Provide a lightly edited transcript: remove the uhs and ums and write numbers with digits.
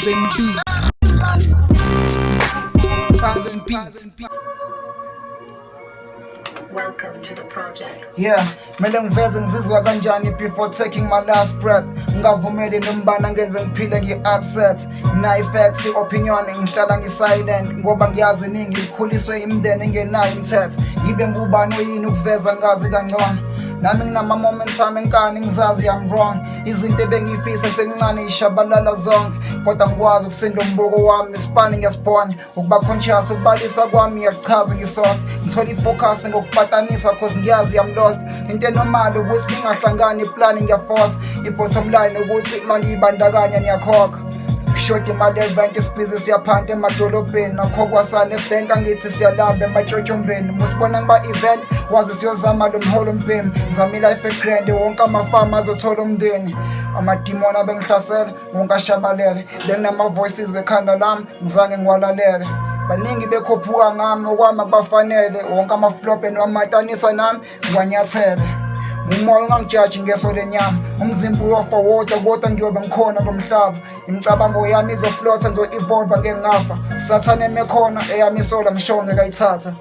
BARSandBEATS. Welcome to the project. Yeah, mele ngiveze ngizizwa kanjani before taking my last breath. Ngavumeli Nomubani angenze ngiphile ngi-Upset. Na-effect opinion ngihlala ngi-silent ngoba ngiyazi ningi ngikhuliswe imndeni engenayo imthetho. Ngibe ngubani oyini ukuveza ngazi kangcono. Nami nginama-moments ami enkani ngizazi I'm wrong. Izinto ebengiy'fisa ngisemncane yishabalala zonke, kodwa ngikwazi ukusinda umbuko wami isipani ngiyasibhonya. Ukuba conscious ukubalisa kwami ak'chazi ngi-Soft. Ngithola i-focus ngok'patanisa cause ngiyazi I'm lost. Inte-Normal ukuthi bingahlangani iplani ngiyaforce. I-BOTtomLine ukuthi mangiy'bandakanya niyakhokha. Short imali event isibhizi siyaphanta emadolobheni. Ak'kho kwa-Saan ebhenki angithi syalamb'Ematyotyombeni. Musibona ngiba-Event wazi siyozama lom'Holo mpimi. Ngizama i-life egrand wonk'amafa azothola umndeni. Amadimoni abengihlasela wonke ashabalele. Benginama-voices ekhanda lami ngizange ngiwalalele. Baningi bekhophuka ngami okwami akubafanele. Wonke amaflobhe kma-Eventanisa nami ngiwanyathele. Umoya ungangijaji ngeso lenyama, umzimba uyofa wodwa kodwa ngiyobe ngikhona lomhlaba. Imicabango yami izoflotha ngizo-evolva ngeke ngafa. Sathane emekhona eyami isola mshonge kayithatha.